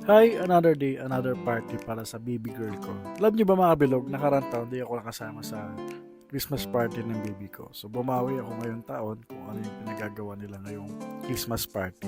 Hi, another day, another party para sa baby girl ko. Alam niyo ba mga bilog, nakarang taon di ako nakasama sa Christmas party ng baby ko. So bumawi ako ngayong taon kung ano yung pinagagawa nila ngayong Christmas party.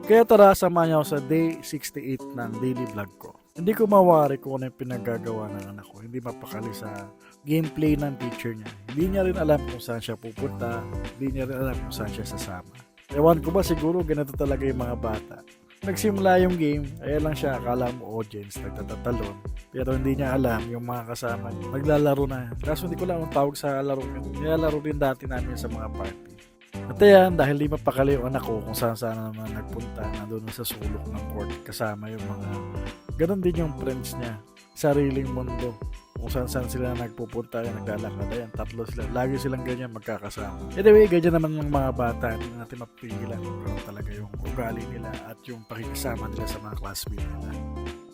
Kaya tara, samahan niyo ako sa day 68 ng daily vlog ko. Hindi ko mawari kung ano yung pinagagawa ng anak ko. Hindi mapakali sa gameplay ng teacher niya. Hindi niya rin alam kung saan siya pupunta. Hindi niya rin alam kung saan siya sasama. Ewan ko ba, siguro ganito talaga yung mga bata. Nagsimula yung game, ayan lang siya, akala mo audience, nagtatatalon. Pero hindi niya alam yung mga kasama niya. Naglalaro na. Kaso hindi ko lang ang tawag sa laro yun. Nilalaro din dati namin sa mga party. At ayan, dahil di mapakali yung anak ko kung saan naman nagpunta, nandun sa sulok ng court, kasama yung mga, ganun din yung friends niya. Sariling mundo. Kung saan sila nagpupunta, naglalakad, ayan, tatlo sila. Lagi silang ganyan magkakasama. Anyway, ganyan naman ng mga bata. Hindi natin mapigilan kung talaga yung ugali nila at yung pakikisama nila sa mga classmate nila.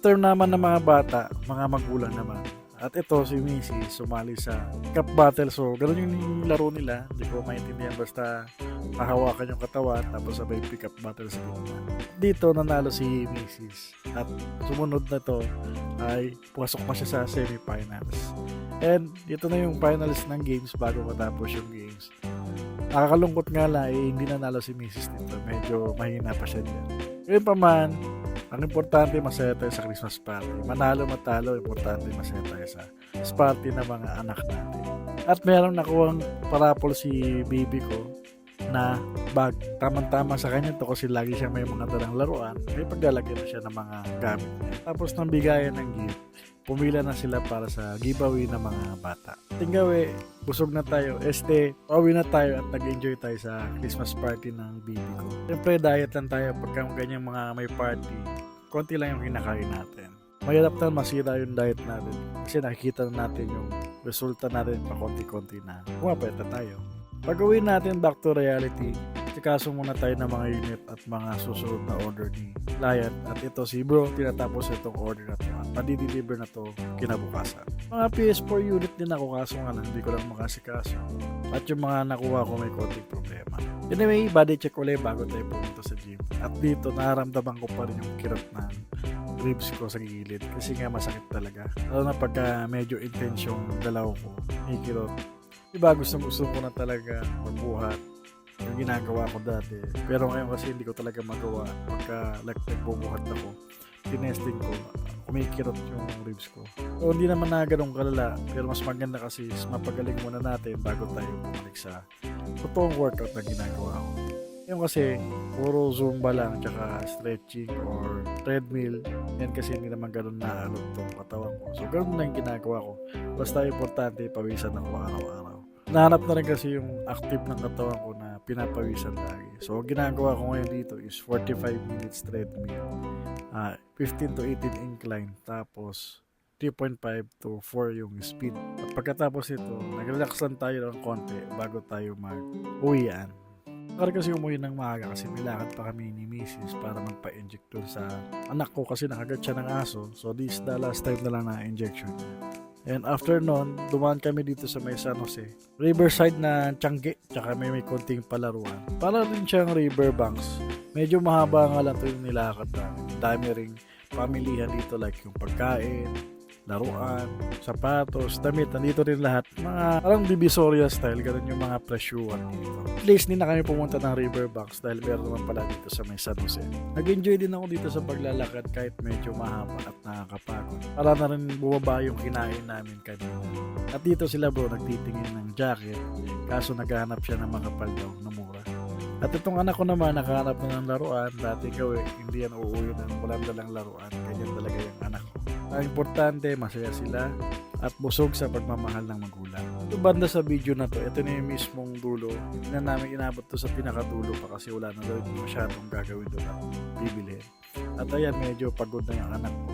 Term naman ng mga bata, mga magulang naman. At ito, si Missy, sumali sa cup battle. So, ganun yung laro nila. Hindi ko maintindihan, basta pahawakan yung katawan, tapos sabay pick up battle sa gitna. Dito, nanalo si Mrs. At sumunod na to, ay pumasok pa siya sa semifinals. And dito na yung finals ng games bago matapos yung games. Nakakalungkot nga lang, hindi nanalo si Mrs. dito. Medyo mahina pa siya dyan. Ngayon pa man, ang importante, masaya tayo sa Christmas party. Manalo, matalo, importante, masaya tayo sa party ng mga anak natin. At meron nakuhang parapol si baby ko na bag. Tamang-tama sa kanya to kasi lagi siya may mga dalang laruan. May paglalagyan na siya ng mga gamit niya. Tapos nang bigayan ng gift, pumila na sila para sa giveaway ng mga bata. Tinggawi, busog na tayo. Pauwi na tayo at nag-enjoy tayo sa Christmas party ng baby ko. Siyempre, diet lang tayo pagka ganyan mga may party. Konti lang yung kinakain natin. Mahirap na masira yung diet natin kasi nakikita na natin yung resulta natin pa konti-konti na pumapeta tayo. Pag uwi natin back to reality, sikaso muna tayo ng mga unit at mga susunod na order ni client. At ito si bro, tinatapos itong order na to at padi-deliver na to kinabukasan. Mga PS4 unit din ako, kaso nga lang hindi ko lang makasikaso. At yung mga nakuha ko may konting problema. Anyway, body check ulit bago tayo pumunta sa gym. At dito, naramdaman ko pa rin yung kirot ng ribs ko sa gilid kasi nga masakit talaga. Lalo na pagka medyo intense yung dalaw ko, may kirot. Diba, gusto ko na talaga magbuhat yung ginagawa ko dati. Pero ngayon kasi hindi ko talaga magawa. Pagka nagbubuhat ako, tinesting ko, kumikirot yung ribs ko. So, hindi naman na ganun kalala. Pero mas maganda kasi mapagaling muna natin bago tayo bumalik sa totoong workout na ginagawa ko. Yung kasi, puro Zumba lang, tsaka stretching or treadmill. Yan kasi hindi naman ganun naalog tong katawan ko. So, ganun lang yung ginagawa ko. Basta importante, pawisan ako araw-araw. Nahanap na rin kasi yung active ng katawan ko na pinapawisan lagi. So, ginagawa ko ngayon dito is 45 minutes treadmill, 15 to 18 incline, tapos 3.5 to 4 yung speed. At pagkatapos ito, nag-relaxan tayo ng konti bago tayo mag-uwian. Kaya kasi umuwi ng maaga kasi may lakad pa kami ni Mrs. para magpa-inject dun sa anak ko kasi nakagat siya ng aso. So this the last time na lang na injection niya. And after nun, dumaan kami dito sa may San Jose. Riverside na Tiangge, tsaka may konting palaruan. Para rin siyang riverbanks. Medyo mahaba nga lang ito yung nilakad namin. Dami ring pamilihan dito like yung pagkain, laruan, sapatos, damit, nandito rin lahat. Mga parang Divisoria style, ganun yung mga presyuan dito. At least, hindi na kami pumunta ng riverbanks dahil meron naman pala dito sa may San Jose. Nag-enjoy din ako dito sa paglalakad kahit medyo mahaba at nakakapagod. Para na rin bumaba yung kinain namin kanina. At dito sila bro, nagtitingin ng jacket, kaso naghahanap siya ng makapal daw na mura. At itong anak ko naman, nakahanap na ng laruan. Dati hindi yan uuwi ng walang dalang laruan. Ganyan talaga yung anak ko. Ang importante, masaya sila at busog sa pagmamahal ng magulang. Ito banda sa video na to, ito na yung mismong dulo. Hindi na namin inabot to sa pinakadulo pa kasi wala na daw masyadong gagawin doon at bibilhin. At ayan, medyo pagod na yung anak ko.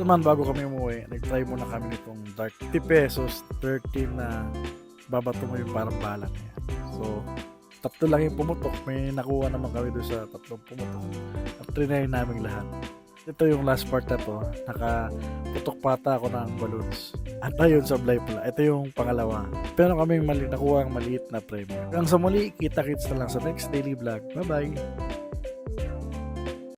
Naman bago kami umuwi, nag-try muna kami nitong dark 50 pesos, 13 na babato mo yung parang balang yan. So, tatlo lang yung pumutok. May nakuha naman kami doon sa tatlong pumutok. At trinay namin lahat. Ito yung last part na to. Nakaputok pata ako ng balloons. At ayun, sablay pala. Ito yung pangalawa. Pero kaming nakuha ang maliit na premium. Hanggang sa muli, kita-kits na lang sa next daily vlog. Bye-bye!